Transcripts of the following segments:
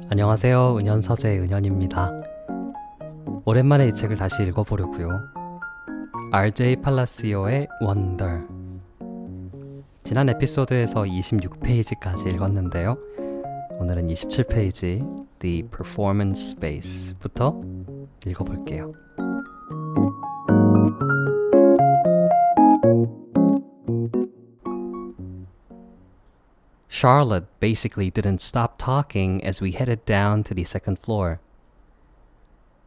안녕하세요. 은현서재의 은현입니다. 오랜만에 이 책을 다시 읽어보려고요. RJ 팔라시오의 Wonder. 지난 에피소드에서 26페이지까지 읽었는데요. 오늘은 27페이지 The Performance Space부터 읽어볼게요. Charlotte basically didn't stop talking as we headed down to the second floor.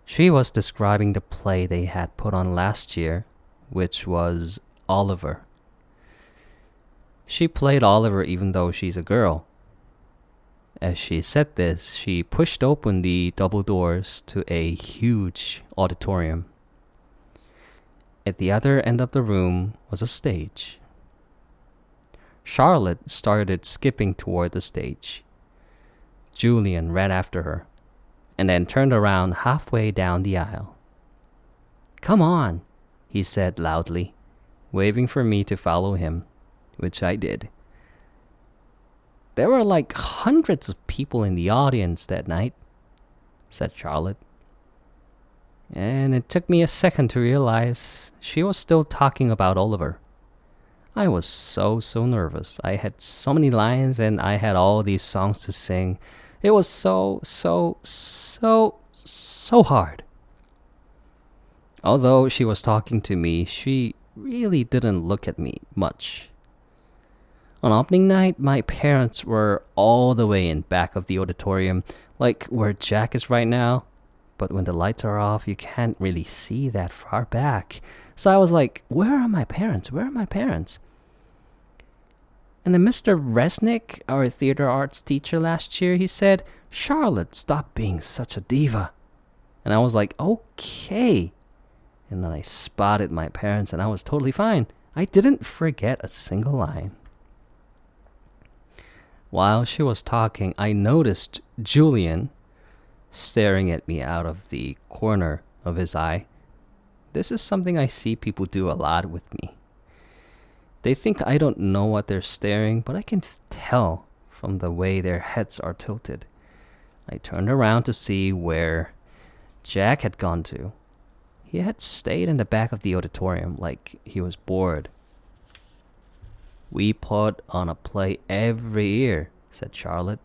She was describing the play they had put on last year, which was Oliver. She played Oliver even though she's a girl. As she said this, she pushed open the double doors to a huge auditorium. At the other end of the room was a stage. Charlotte started skipping toward the stage. Julian ran after her, and then turned around halfway down the aisle. "Come on," he said loudly, waving for me to follow him, which I did. "There were like hundreds of people in the audience that night," said Charlotte. And it took me a second to realize she was still talking about Oliver. I was so nervous. I had so many lines and I had all these songs to sing. It was so hard. Although she was talking to me, she really didn't look at me much. On opening night, my parents were all the way in back of the auditorium, like where Jack is right now. But when the lights are off, you can't really see that far back. So I was like, where are my parents? Where are my parents? And then Mr. Resnick, our theater arts teacher last year, he said, "Charlotte, stop being such a diva." And I was like, okay. And then I spotted my parents and I was totally fine. I didn't forget a single line. While she was talking, I noticed Julian staring at me out of the corner of his eye. This is something I see people do a lot with me. They think I don't know what they're staring, but I can tell from the way their heads are tilted. I turned around to see where Jack had gone to. He had stayed in the back of the auditorium like he was bored. "We put on a play every year," said Charlotte.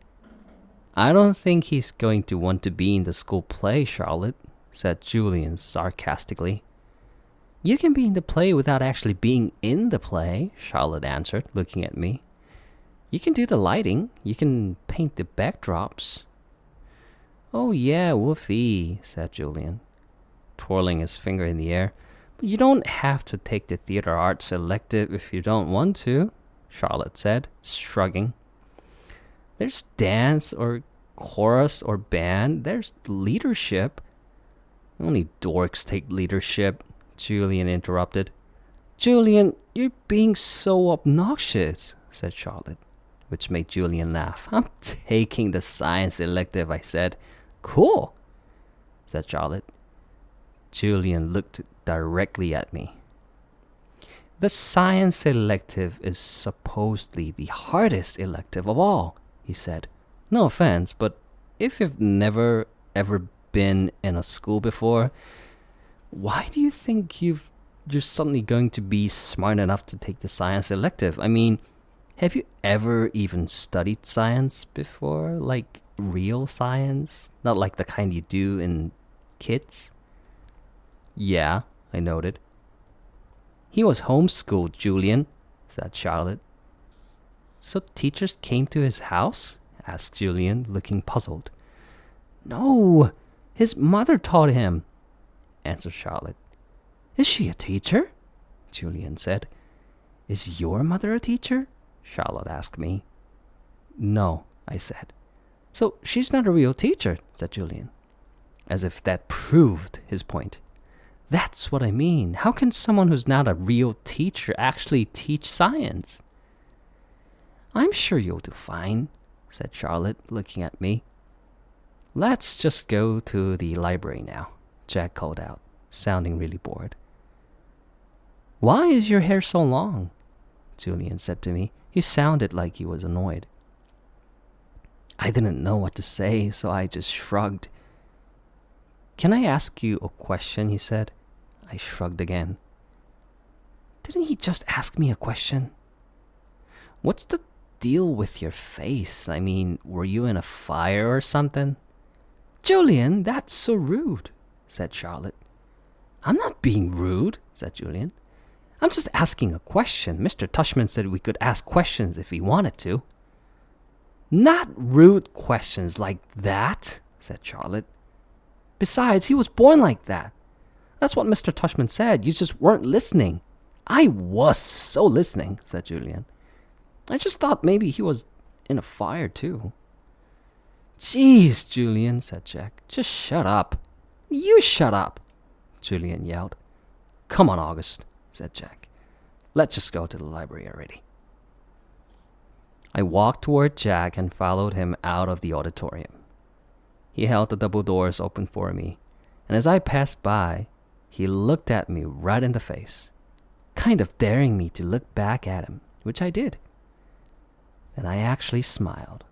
"I don't think he's going to want to be in the school play, Charlotte," said Julian sarcastically. "You can be in the play without actually being in the play," Charlotte answered, looking at me. "You can do the lighting. You can paint the backdrops." "Oh yeah, woofy," said Julian, twirling his finger in the air. "But you don't have to take the theater arts elective if you don't want to," Charlotte said, shrugging. "There's dance or chorus or band. There's leadership." "Only dorks take leadership," Julian interrupted. "Julian, you're being so obnoxious," said Charlotte, which made Julian laugh. "I'm taking the science elective," I said. "Cool," said Charlotte. Julian looked directly at me. "The science elective is supposedly the hardest elective of all," he said. "No offense, but if you've never ever been in a school before, why do you think you're suddenly going to be smart enough to take the science elective? I mean, have you ever even studied science before? Like real science? Not like the kind you do in kids?" "Yeah," I noted. "He was homeschooled, Julian," said Charlotte. "So teachers came to his house?" asked Julian, looking puzzled. "No, his mother taught him," answered Charlotte. "Is she a teacher?" Julian said. "Is your mother a teacher?" Charlotte asked me. "No," I said. "So she's not a real teacher," said Julian, as if that proved his point. "That's what I mean. How can someone who's not a real teacher actually teach science?" "I'm sure you'll do fine," said Charlotte, looking at me. Let's just go to the library now, Jack called out, sounding really bored. Why is your hair so long? Julian said to me. He sounded like he was annoyed. I didn't know what to say, so I just shrugged. Can I ask you a question? He said. I shrugged again. Didn't he just ask me a question? What's the deal with your face? I mean, were you in a fire or something? Julian, that's so rude, said Charlotte. I'm not being rude, said Julian. I'm just asking a question. Mr. Tushman said we could ask questions if we wanted to. Not rude questions like that, said Charlotte. Besides, he was born like that. That's what Mr. Tushman said. You just weren't listening. I was so listening, said Julian. I just thought maybe he was in a fire too. Jeez, Julian, said Jack. Just shut up. You shut up, Julian yelled. Come on, August, said Jack. Let's just go to the library already. I walked toward Jack and followed him out of the auditorium. He held the double doors open for me, and as I passed by, he looked at me right in the face, kind of daring me to look back at him, which I did. Then I actually smiled.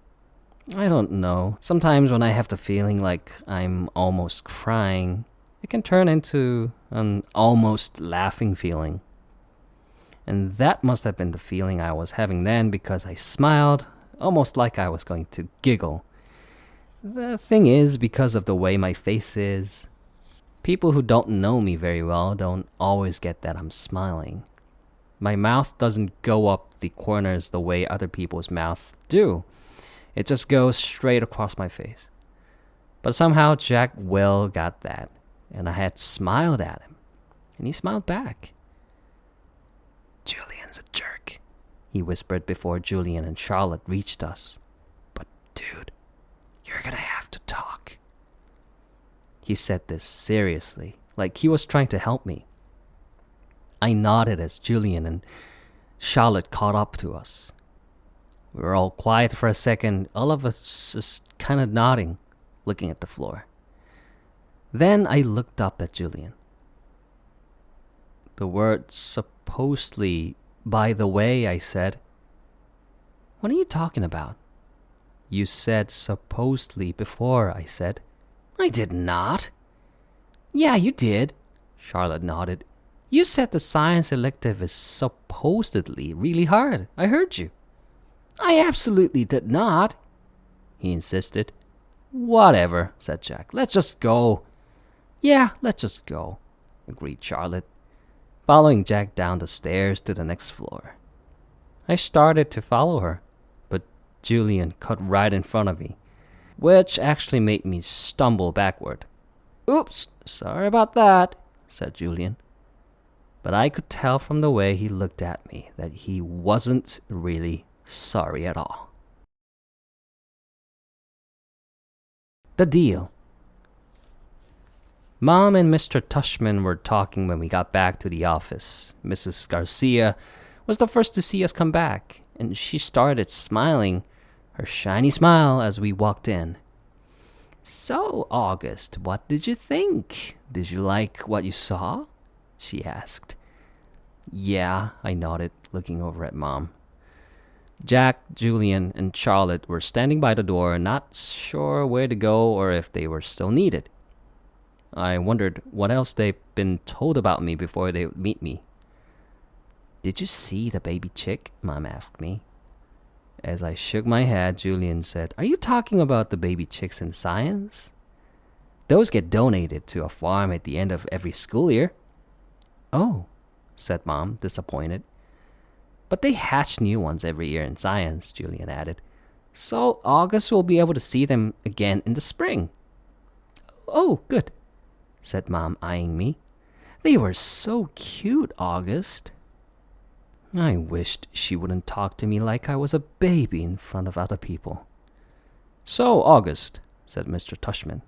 I don't know, sometimes when I have the feeling like I'm almost crying, it can turn into an almost laughing feeling. And that must have been the feeling I was having then because I smiled, almost like I was going to giggle. The thing is, because of the way my face is, people who don't know me very well don't always get that I'm smiling. My mouth doesn't go up the corners the way other people's mouths do. It just goes straight across my face. But somehow Jack well got that, and I had smiled at him, and he smiled back. Julian's a jerk, he whispered before Julian and Charlotte reached us. But dude, you're gonna have to talk. He said this seriously, like he was trying to help me. I nodded as Julian and Charlotte caught up to us. We were all quiet for a second, all of us just kind of nodding, looking at the floor. Then I looked up at Julian. The word supposedly, by the way, I said. What are you talking about? You said supposedly before, I said. I did not. Yeah, you did, Charlotte nodded. You said the science elective is supposedly really hard. I heard you. I absolutely did not, he insisted. Whatever, said Jack. Let's just go. Yeah, let's just go, agreed Charlotte, following Jack down the stairs to the next floor. I started to follow her, but Julian cut right in front of me, which actually made me stumble backward. Oops, sorry about that, said Julian. But I could tell from the way he looked at me that he wasn't really sorry at all. The deal. Mom and Mr. Tushman were talking when we got back to the office. Mrs. Garcia was the first to see us come back, and she started smiling, her shiny smile as we walked in. So, August, what did you think? Did you like what you saw? She asked. Yeah, I nodded, looking over at Mom. Jack, Julian, and Charlotte were standing by the door, not sure where to go or if they were still needed. I wondered what else they'd been told about me before they would meet me. Did you see the baby chick? Mom asked me. As I shook my head, Julian said, Are you talking about the baby chicks in science? Those get donated to a farm at the end of every school year. Oh, said Mom, disappointed. But they hatch new ones every year in science, Julian added. So August will be able to see them again in the spring. Oh, good, said Mom, eyeing me. They were so cute, August. I wished she wouldn't talk to me like I was a baby in front of other people. So, August, said Mr. Tushman,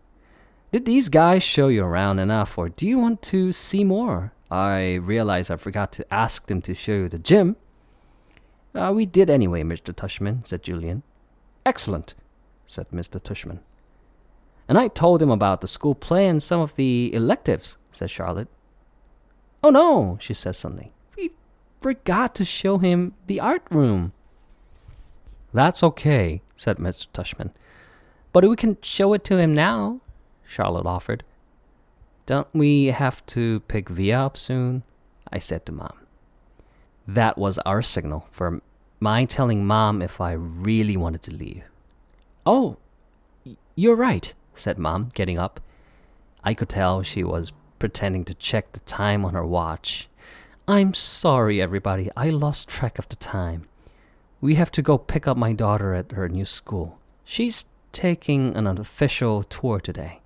did these guys show you around enough, or do you want to see more? I realize I forgot to ask them to show you the gym. We did anyway, Mr. Tushman, said Julian. Excellent, said Mr. Tushman. And I told him about the school play and some of the electives, said Charlotte. Oh no, she said suddenly. We forgot to show him the art room. That's okay, said Mr. Tushman. But we can show it to him now, Charlotte offered. Don't we have to pick Via up soon? I said to Mom. That was our signal for my telling Mom if I really wanted to leave. Oh, you're right, said Mom, getting up. I could tell she was pretending to check the time on her watch. I'm sorry, everybody. I lost track of the time. We have to go pick up my daughter at her new school. She's taking an unofficial tour today.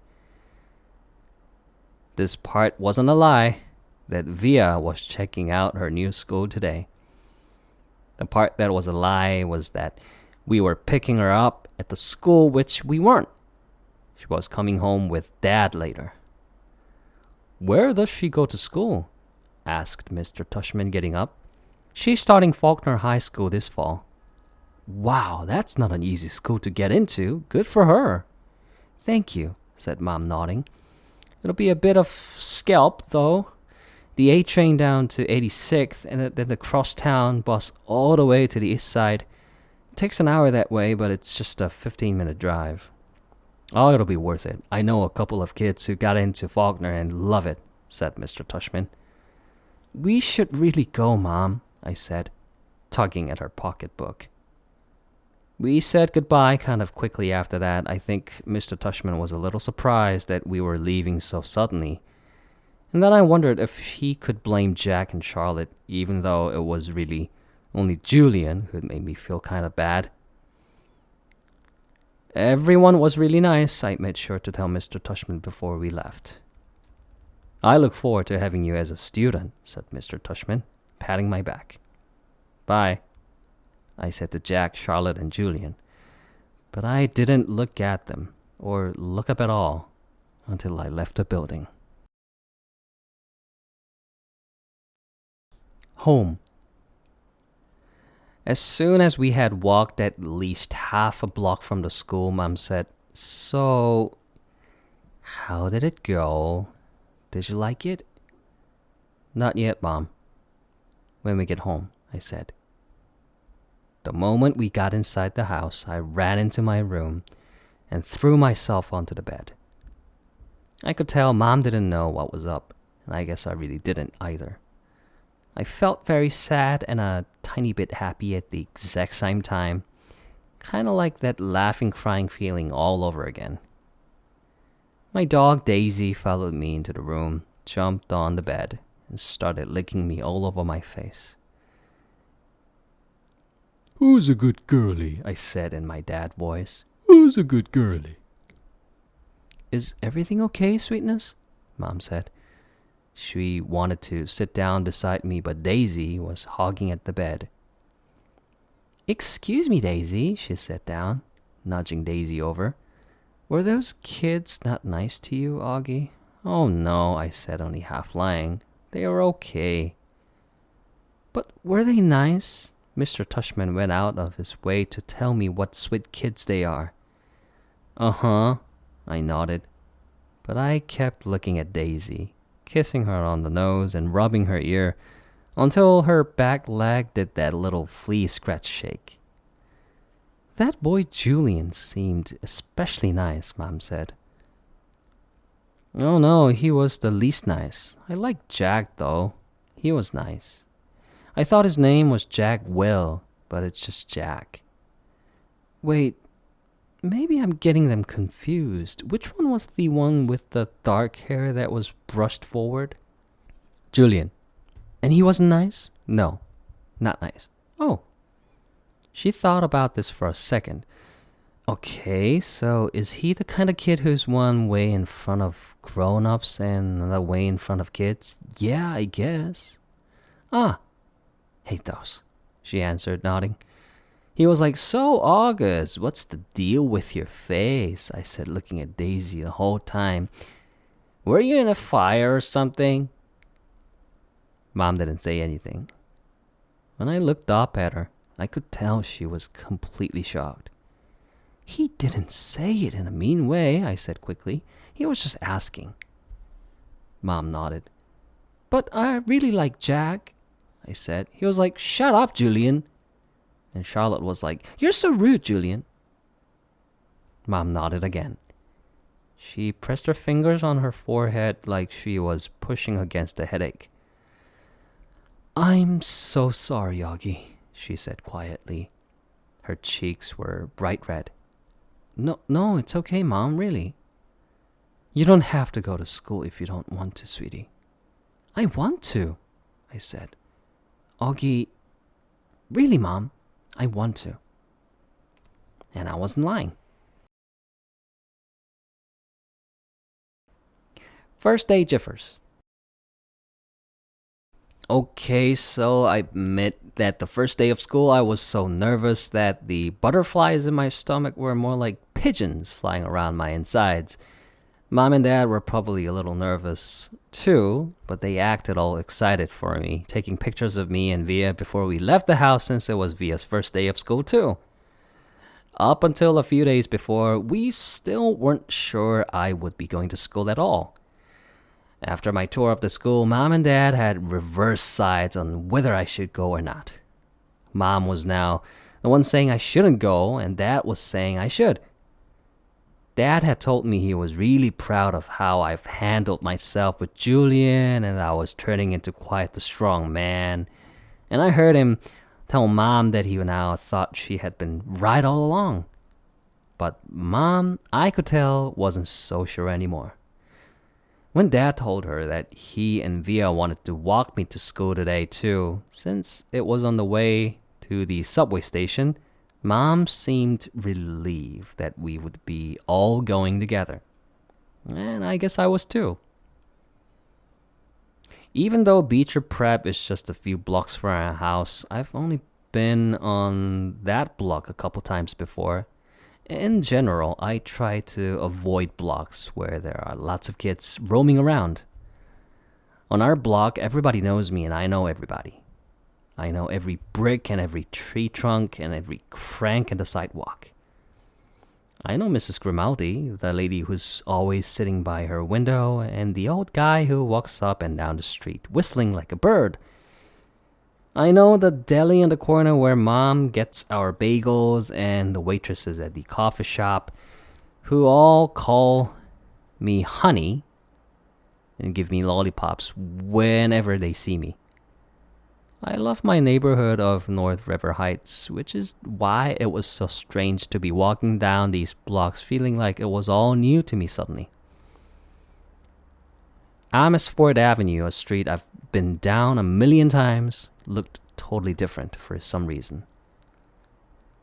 This part wasn't a lie, that Via was checking out her new school today. The part that was a lie was that we were picking her up at the school, which we weren't. She was coming home with Dad later. Where does she go to school? Asked Mr. Tushman, getting up. She's starting Faulkner High School this fall. Wow, that's not an easy school to get into. Good for her. Thank you, said Mom, nodding. It'll be a bit of scalp, though. The A train down to 86th and then the crosstown bus all the way to the east side. It takes an hour that way, but it's just a 15-minute drive. Oh, it'll be worth it. I know a couple of kids who got into Faulkner and love it, said Mr. Tushman. We should really go, Mom, I said, tugging at her pocketbook. We said goodbye kind of quickly after that. I think Mr. Tushman was a little surprised that we were leaving so suddenly. And then I wondered if he could blame Jack and Charlotte, even though it was really only Julian who made me feel kind of bad. Everyone was really nice, I made sure to tell Mr. Tushman before we left. I look forward to having you as a student, said Mr. Tushman, patting my back. Bye, I said to Jack, Charlotte, and Julian. But I didn't look at them, or look up at all, until I left the building. Home. As soon as we had walked at least half a block from the school, Mom said, So, how did it go? Did you like it? Not yet, Mom. When we get home, I said. The moment we got inside the house, I ran into my room and threw myself onto the bed. I could tell Mom didn't know what was up, and I guess I really didn't either. I felt very sad and a tiny bit happy at the exact same time, kind of like that laughing, crying feeling all over again. My dog Daisy followed me into the room, jumped on the bed, and started licking me all over my face. Who's a good girlie? I said in my dad voice. Who's a good girlie? Is everything okay, sweetness? Mom said. She wanted to sit down beside me, but Daisy was hogging at the bed. Excuse me, Daisy, she sat down, nudging Daisy over. Were those kids not nice to you, Augie? Oh no, I said, only half lying. They were okay. But were they nice? Mr. Tushman went out of his way to tell me what sweet kids they are. Uh-huh, I nodded. But I kept looking at Daisy, kissing her on the nose and rubbing her ear until her back leg did that little flea scratch shake. That boy Julian seemed especially nice, Mom said. Oh no, he was the least nice. I liked Jack though. He was nice. I thought his name was Jack Will, but it's just Jack. Wait, maybe I'm getting them confused. Which one was the one with the dark hair that was brushed forward? Julian. And he wasn't nice? No, not nice. Oh. She thought about this for a second. Okay, so is he the kind of kid who's one way in front of grown-ups and another way in front of kids? Yeah, I guess. Ah, hate those, she answered, nodding. He was like, So, August, what's the deal with your face? I said, looking at Daisy the whole time. Were you in a fire or something? Mom didn't say anything. When I looked up at her, I could tell she was completely shocked. He didn't say it in a mean way, I said quickly. He was just asking. Mom nodded. But I really like Jack, I said. He was like, shut up, Julian. And Charlotte was like, you're so rude, Julian. Mom nodded again. She pressed her fingers on her forehead like she was pushing against a headache. I'm so sorry, Augie, she said quietly. Her cheeks were bright red. No, it's okay, Mom, really. You don't have to go to school if you don't want to, sweetie. I want to, I said. Augie, really, Mom, I want to. And I wasn't lying. First day jiffers. Okay, so I admit that the first day of school I was so nervous that the butterflies in my stomach were more like pigeons flying around my insides. Mom and Dad were probably a little nervous too, but they acted all excited for me, taking pictures of me and Via before we left the house since it was Via's first day of school too. Up until a few days before, we still weren't sure I would be going to school at all. After my tour of the school, Mom and Dad had reversed sides on whether I should go or not. Mom was now the one saying I shouldn't go, and Dad was saying I should. Dad had told me he was really proud of how I've handled myself with Julian, and I was turning into quite the strong man. And I heard him tell Mom that he now thought she had been right all along. But Mom, I could tell, wasn't so sure anymore. When Dad told her that he and Via wanted to walk me to school today too, since it was on the way to the subway station, Mom seemed relieved that we would be all going together. And I guess I was too. Even though Beecher Prep is just a few blocks from our house, I've only been on that block a couple times before. In general, I try to avoid blocks where there are lots of kids roaming around. On our block, everybody knows me and I know everybody. I know every brick and every tree trunk and every crank in the sidewalk. I know Mrs. Grimaldi, the lady who's always sitting by her window, and the old guy who walks up and down the street whistling like a bird. I know the deli in the corner where Mom gets our bagels and the waitresses at the coffee shop who all call me honey and give me lollipops whenever they see me. I love my neighborhood of North River Heights, which is why it was so strange to be walking down these blocks feeling like it was all new to me suddenly. Amersfoort Avenue, a street I've been down a million times, looked totally different for some reason.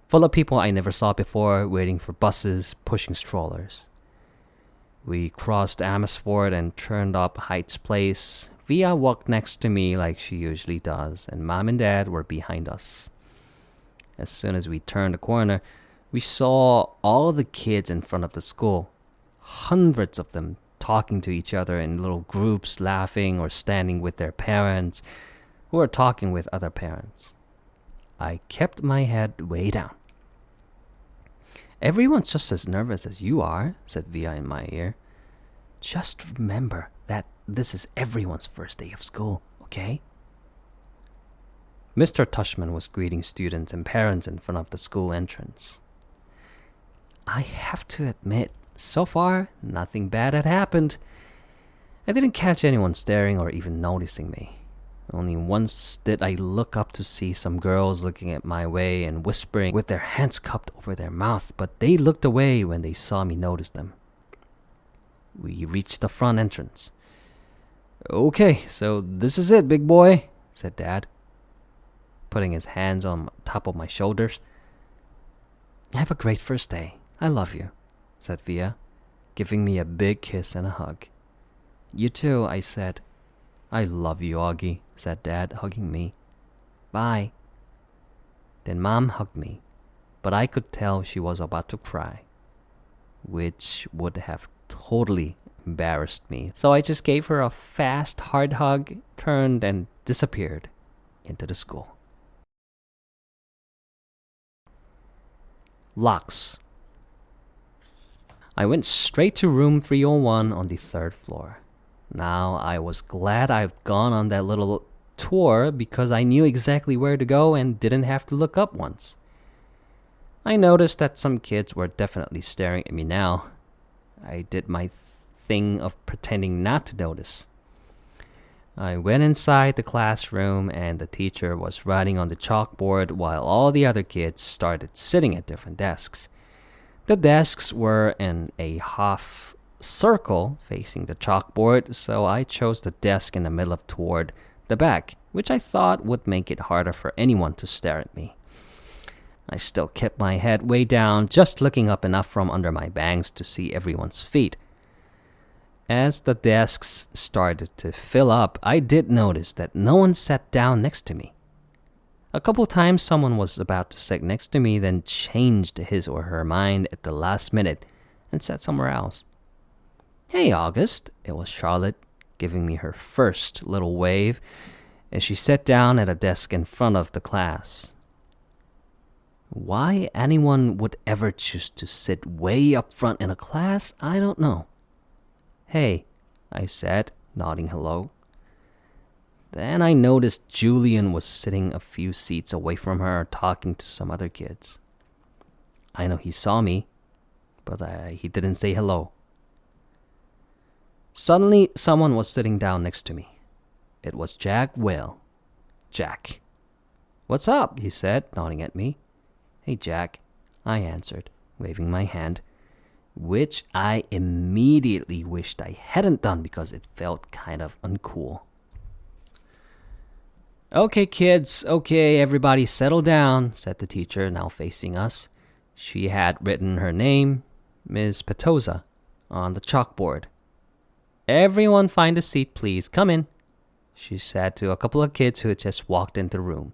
Full of people I never saw before, waiting for buses, pushing strollers. We crossed Amersfoort and turned up Heights Place. Via walked next to me like she usually does, and Mom and Dad were behind us. As soon as we turned the corner, we saw all the kids in front of the school, hundreds of them talking to each other in little groups, laughing or standing with their parents, who were talking with other parents. I kept my head way down. Everyone's just as nervous as you are, said Via in my ear. Just remember that this is everyone's first day of school, okay? Mr. Tushman was greeting students and parents in front of the school entrance. I have to admit, so far, nothing bad had happened. I didn't catch anyone staring or even noticing me. Only once did I look up to see some girls looking at my way and whispering with their hands cupped over their mouth, but they looked away when they saw me notice them. We reached the front entrance. Okay, so this is it, big boy, said Dad, putting his hands on top of my shoulders. Have a great first day. I love you, said Via, giving me a big kiss and a hug. You too, I said. I love you, Augie, said Dad, hugging me. Bye. Then Mom hugged me, but I could tell she was about to cry, which would have totally embarrassed me. So I just gave her a fast, hard hug, turned, and disappeared into the school. Locks. I went straight to room 301 on the third floor. Now, I was glad I'd gone on that little tour because I knew exactly where to go and didn't have to look up once. I noticed that some kids were definitely staring at me now. I did my thing of pretending not to notice. I went inside the classroom and the teacher was writing on the chalkboard while all the other kids started sitting at different desks. The desks were in a half circle facing the chalkboard, so I chose the desk in the middle of toward the back, which I thought would make it harder for anyone to stare at me. I still kept my head way down, just looking up enough from under my bangs to see everyone's feet. As the desks started to fill up, I did notice that no one sat down next to me. A couple times someone was about to sit next to me, then changed his or her mind at the last minute and sat somewhere else. "Hey, August," it was Charlotte, giving me her first little wave as she sat down at a desk in front of the class. Why anyone would ever choose to sit way up front in a class, I don't know. "Hey," I said, nodding hello. Then I noticed Julian was sitting a few seats away from her talking to some other kids. I know he saw me, but he didn't say hello. Suddenly, someone was sitting down next to me. It was Jack Will. Jack. "What's up?" he said, nodding at me. "Hey, Jack," I answered, waving my hand, which I immediately wished I hadn't done because it felt kind of uncool. "Okay, kids, okay, everybody settle down," said the teacher, now facing us. She had written her name, Ms. Petosa, on the chalkboard. "Everyone find a seat, please. Come in," she said to a couple of kids who had just walked into the room.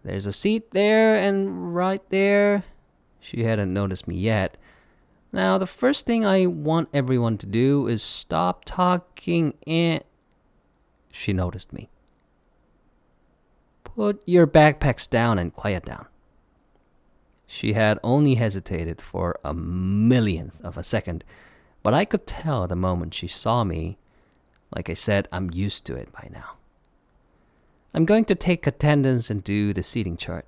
"There's a seat there and right there." She hadn't noticed me yet. "Now, the first thing I want everyone to do is stop talking and..." She noticed me. "Put your backpacks down and quiet down." She had only hesitated for a millionth of a second, but I could tell the moment she saw me. Like I said, I'm used to it by now. "I'm going to take attendance and do the seating chart,"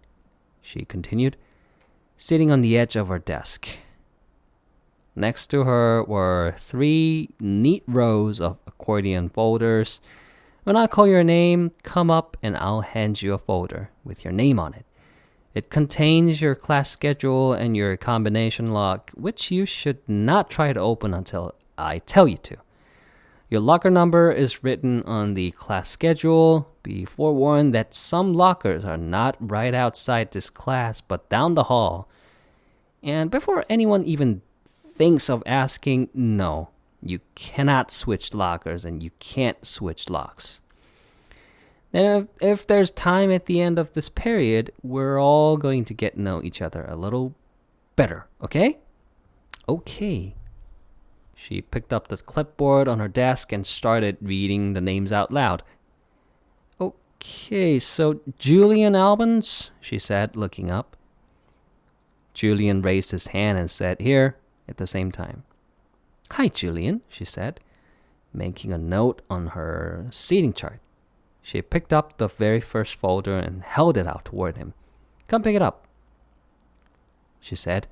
she continued, sitting on the edge of her desk. Next to her were 3 neat rows of accordion folders. When I call your name, come up and I'll hand you a folder with your name on it. It contains your class schedule and your combination lock, which you should not try to open until I tell you to. Your locker number is written on the class schedule. Be forewarned that some lockers are not right outside this class, but down the hall. And before anyone even thinks of asking, no, you cannot switch lockers and you can't switch locks. And if there's time at the end of this period, we're all going to get to know each other a little better, okay? Okay. She picked up the clipboard on her desk and started reading the names out loud. "Okay, so Julian Albans," she said, looking up. Julian raised his hand and said, "Here," at the same time. "Hi, Julian," she said, making a note on her seating chart. She picked up the very first folder and held it out toward him. "Come pick it up," she said,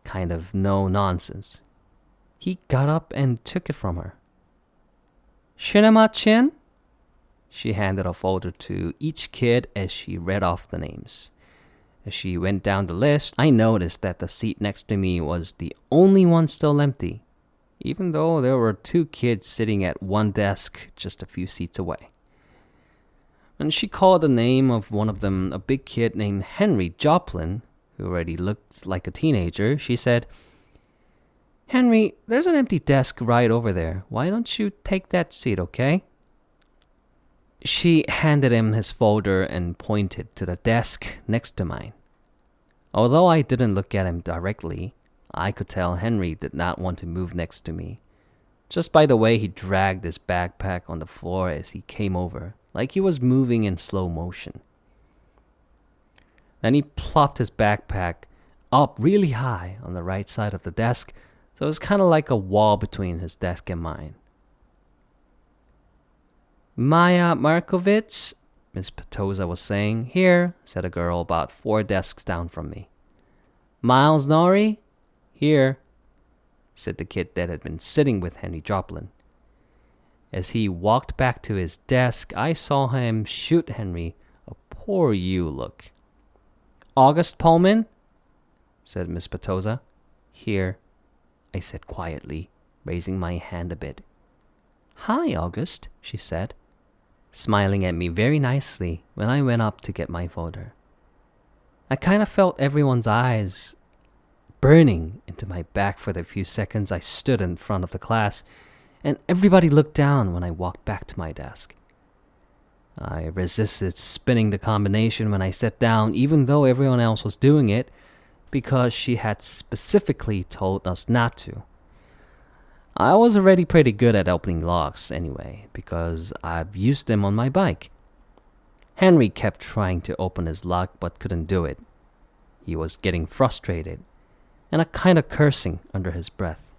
kind of no nonsense. He got up and took it from her. "Shinema-chin?" She handed a folder to each kid as she read off the names. As she went down the list, I noticed that the seat next to me was the only one still empty, even though there were 2 kids sitting at one desk just a few seats away. And she called the name of one of them, a big kid named Henry Joplin, who already looked like a teenager. She said, "Henry, there's an empty desk right over there. Why don't you take that seat, okay?" She handed him his folder and pointed to the desk next to mine. Although I didn't look at him directly, I could tell Henry did not want to move next to me, just by the way he dragged his backpack on the floor as he came over, like he was moving in slow motion. Then he plopped his backpack up really high on the right side of the desk, So it was kind of like a wall between his desk and mine. Maya Markovits, Miss Petosa was saying. Here, said a girl about 4 desks down from me. Miles Norrie? Here, said the kid that had been sitting with Henry Joplin. As he walked back to his desk, I saw him shoot Henry a poor you look. August Pullman? Said Miss Petosa. Here, I said quietly, raising my hand a bit. Hi, August, she said, smiling at me very nicely when I went up to get my folder. I kind of felt everyone's eyes burning into my back for the few seconds I stood in front of the class, and everybody looked down when I walked back to my desk. I resisted spinning the combination when I sat down, even though everyone else was doing it, because she had specifically told us not to. I was already pretty good at opening locks anyway, because I've used them on my bike. Henry kept trying to open his lock but couldn't do it. He was getting frustrated, and a kind of cursing under his breath.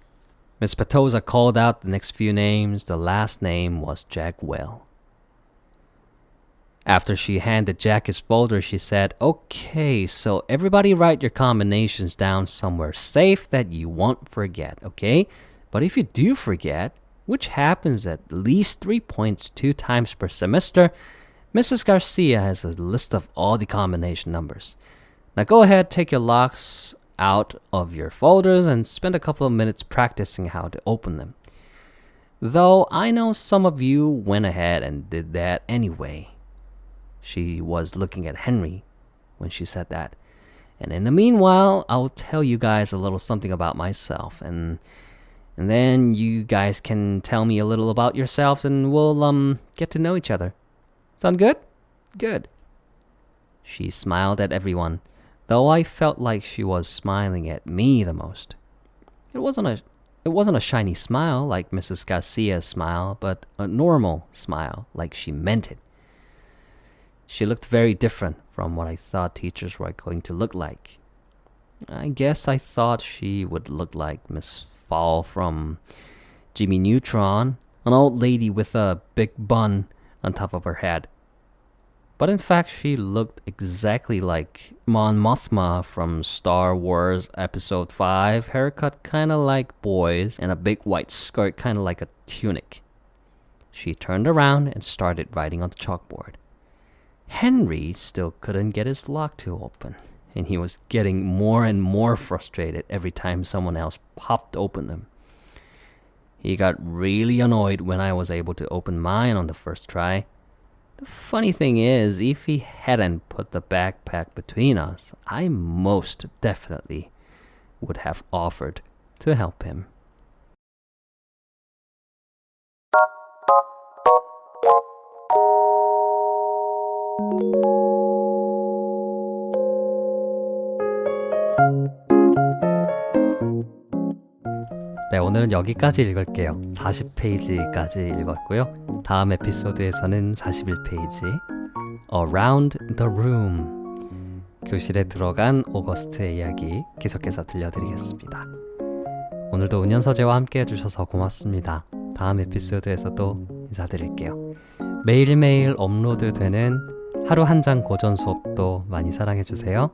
Miss Petosa called out the next few names. The last name was Jack Well. After she handed Jack his folder, she said, Okay, so everybody write your combinations down somewhere safe that you won't forget, okay? But if you do forget, which happens at least 3.2 times per semester, Mrs. Garcia has a list of all the combination numbers. Now go ahead, take your locks out of your folders and spend a couple of minutes practicing how to open them. Though I know some of you went ahead and did that anyway. She was looking at Henry when she said that. And in the meanwhile, I'll tell you guys a little something about myself, and then you guys can tell me a little about yourselves, and we'll get to know each other. Sound good? Good. She smiled at everyone, though I felt like she was smiling at me the most. It wasn't a shiny smile like Mrs. Garcia's smile, but a normal smile like she meant it. She looked very different from what I thought teachers were going to look like. I guess I thought she would look like Miss Fall from Jimmy Neutron, an old lady with a big bun on top of her head. But in fact, she looked exactly like Mon Mothma from Star Wars Episode 5, haircut kind of like boys, and a big white skirt kind of like a tunic. She turned around and started writing on the chalkboard. Henry still couldn't get his lock to open, and he was getting more and more frustrated every time someone else popped open them. He got really annoyed when I was able to open mine on the first try. The funny thing is, if he hadn't put the backpack between us, I most definitely would have offered to help him. 네, 오늘은 여기까지 읽을게요. 40페이지까지 읽었고요. 다음 에피소드에서는 41페이지 Around the Room, 교실에 들어간 오거스트의 이야기 계속해서 들려드리겠습니다. 오늘도 은현서재와 함께 해주셔서 고맙습니다. 다음 에피소드에서도 인사드릴게요. 매일매일 업로드되는 하루 한 장 고전 수업도 많이 사랑해주세요.